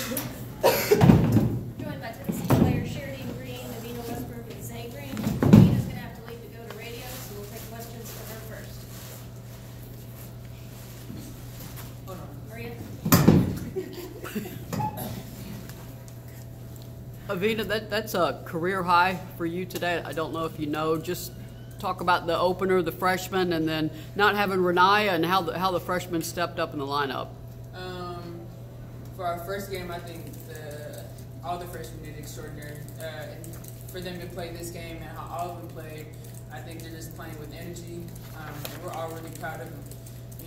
Joined by Tennessee players Cheridene Green, Evina Westbrook, and Zay Green. Evina's going to have to leave to go to radio, so we'll take questions for her first. Maria? Evina, that's a career high for you today. I don't know if you know. Just talk about the opener, the freshman, and then not having Renaya and how the freshmen stepped up in the lineup. For our first game, I think all the freshmen did extraordinary. And for them to play this game and how all of them played, I think they're just playing with energy, and we're all really proud of them.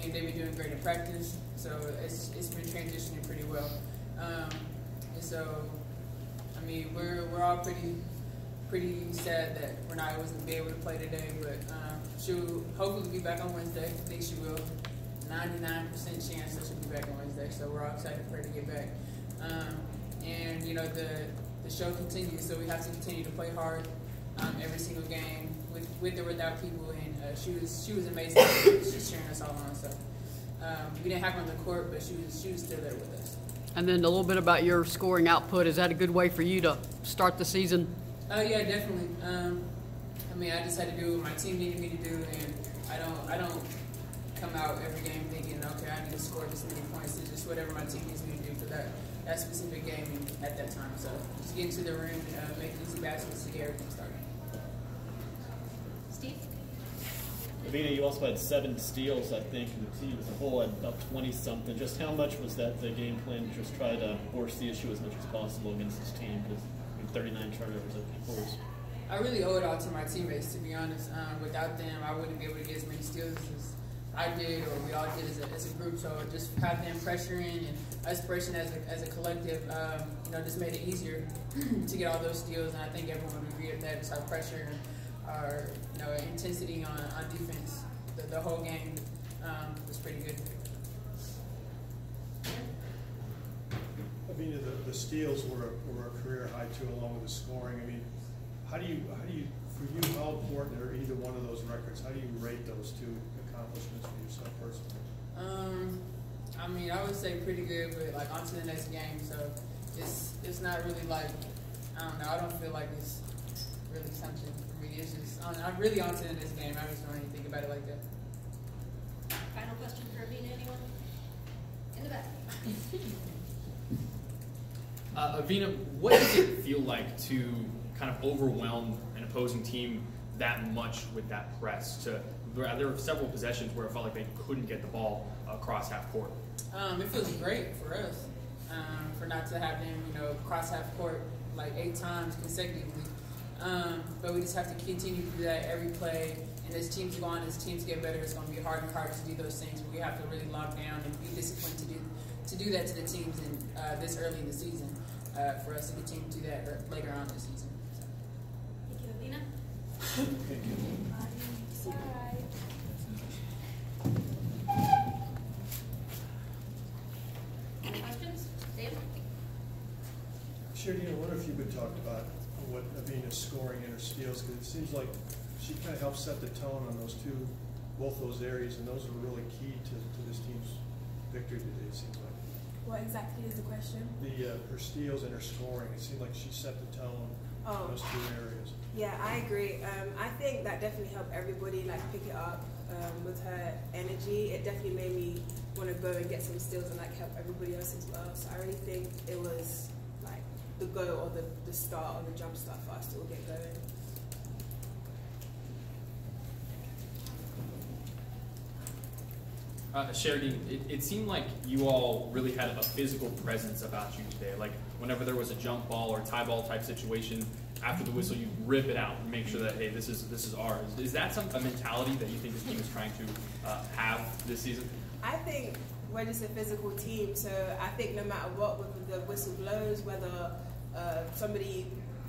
And they've been doing great in practice, so it's been transitioning pretty well. And so, I mean, we're all pretty sad that Renaya wasn't be able to play today, but she'll hopefully be back on Wednesday. I think she will. 99% chance that she'll be back on Wednesday, so we're all excited for her to get back. And you know, the show continues, so we have to continue to play hard every single game with or without people. And she was amazing. She's cheering us all on. So we didn't have her on the court, but she was still there with us. And then a little bit about your scoring output. Is that a good way for you to start the season? Oh yeah, definitely. I mean, I just had to do what my team needed me to do, and I don't come out every game thinking, okay, I need to score this many points. It's just whatever my team needs me to do for that specific game at that time. So just get into the room, make easy baskets to get everything started. Steve? Evina, you also had 7 steals, I think, and the team as a whole had about 20-something. Just how much was that the game plan to just try to force the issue as much as possible against this team? Because 39 turnovers, I think, was. I really owe it all to my teammates, to be honest. Without them, I wouldn't be able to get as many steals as I did, or we all did as a group. So just have them pressuring and us pressuring as a collective, you know, just made it easier to get all those steals. And I think everyone would agree with that. Just our pressure and our intensity on defense, the whole game was pretty good. Evina, the steals were a career high too, along with the scoring. I mean, how do you for you, how important are either one of those records? How do you rate those two accomplishments for yourself personally? I mean, I would say pretty good, but like on to the next game. So it's not really like, I don't know. I don't feel like it's really something for me. It's just I'm really on to the next game. I just don't even think about it like that. Final question for Evina, anyone? In the back. Evina, what does it feel like to kind of overwhelm an opposing team that much with that press? There were several possessions where it felt like they couldn't get the ball across half court. It feels great for us for not to have them, cross half court like 8 times consecutively. But we just have to continue to do that every play. And as teams go on, as teams get better, it's going to be harder and harder to do those things. But we have to really lock down and be disciplined to do that to the teams in, this early in the season for us to continue to do that later on this season. So. Thank you, Evina. Thank you. All right. Any questions? Dave? Cheridene, I wonder if you could talk about what Evina's scoring and her steals, because it seems like she kind of helped set the tone on both those areas, and those are really key to this team's victory today, it seems like. What exactly is the question? Her steals and her scoring, it seemed like she set the tone in those 2 areas. Yeah, I agree. I think that definitely helped everybody pick it up with her energy. It definitely made me want to go and get some steals and help everybody else as well. So I really think it was the go or the start or the jump start for us to all get going. Cheridene, it seemed like you all really had a physical presence about you today. Like whenever there was a jump ball or tie ball type situation, after the whistle, you rip it out and make sure that, hey, this is ours. Is that a mentality that you think this team is trying to have this season? I think we're just a physical team, so I think no matter what, whether the whistle blows, whether somebody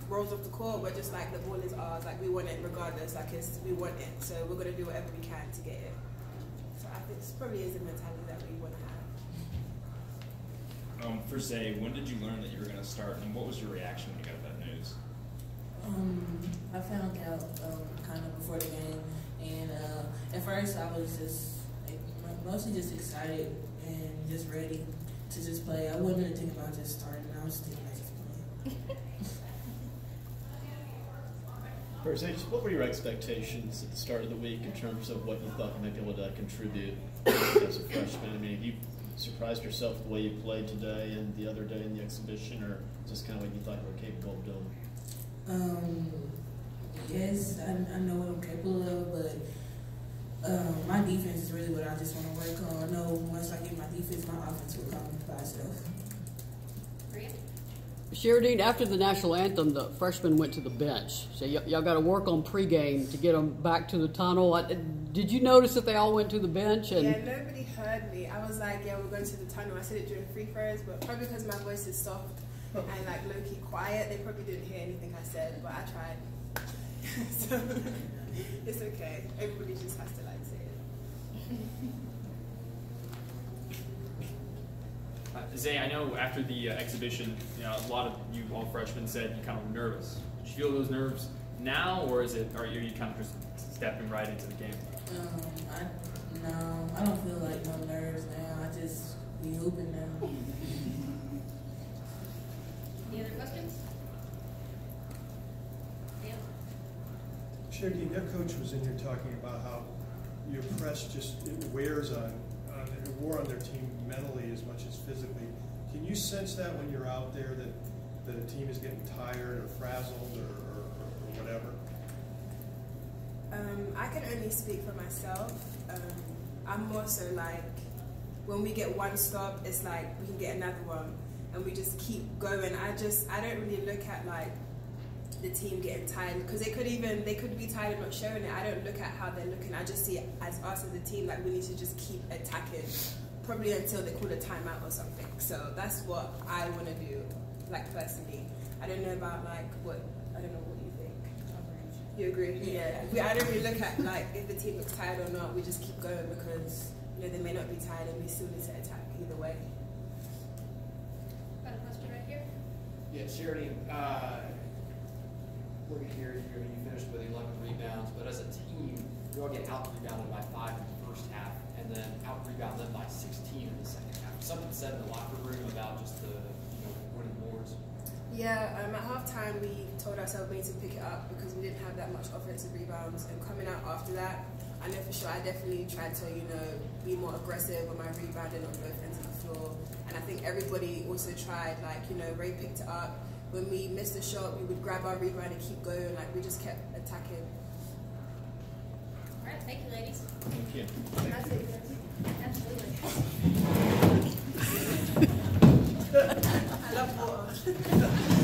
rolls off the court, we're just the ball is ours. We want it regardless. We want it, so we're going to do whatever we can to get it. So I think this probably is a mentality that we want to have. For Zay, when did you learn that you were going to start, and what was your reaction when you got that news? I found out kind of before the game, and at first I was just mostly just excited and just ready to to just play. I wasn't really thinking about just starting. I was thinking about just playing. First, what were your expectations at the start of the week in terms of what you thought you might be able to contribute as a freshman? I mean, have you surprised yourself with the way you played today and the other day in the exhibition, or just kind of what you thought you were capable of doing? Yes, I know what I'm capable of, but my defense is really what I just want to work on. I know once I get my defense, my offense will come by itself. Cheridene, after the national anthem, the freshmen went to the bench. So y'all got to work on pregame to get them back to the tunnel. Did you notice that they all went to the bench? And yeah, nobody heard me. I was like, yeah, we're going to the tunnel. I said it during free throws, but probably because my voice is soft and like low-key quiet, they probably didn't hear anything I said, but I tried. So it's okay. Everybody just has to like say it. Zay, I know after the exhibition, you know, a lot of you all freshmen said you kind of were nervous. Did you feel those nerves now, or are you kind of just stepping right into the game? I don't feel like no nerves now. I just be hooping now. Any other questions? Yeah. Cheridene, their coach was in here talking about how your press just, it wears on it wore on their team mentally as much as physically. Can you sense that when you're out there that a team is getting tired or frazzled or whatever? I can only speak for myself. I'm more so like, when we get one stop, it's like we can get another one, and we just keep going. I don't really look at like the team getting tired, because they could be tired and not showing it. I don't look at how they're looking. I just see it as us as a team, like we need to just keep attacking, probably until they call a timeout or something. So that's what I want to do, like personally. I don't know about like I don't know what you think. You agree? Yeah. I don't really look at like if the team looks tired or not. We just keep going, because they may not be tired and we still need to attack either way. Got a question right here? Yeah, Cheridene, looking here, you finished with 11 rebounds, but as a team, you all get out-rebounded by 5 in the first half, and then out-rebound them by 16 in the second half. Something said in the locker room about just the winning boards. Yeah, at halftime we told ourselves we need to pick it up because we didn't have that much offensive rebounds, and coming out after that, I know for sure I definitely tried to be more aggressive with my rebounding on both ends of the floor, and I think everybody also tried, like Ray picked it up. When we missed a shot, we would grab our rebound and keep going. Like we just kept attacking. All right, thank you, ladies. Thank you. That's it. Absolutely. I love water.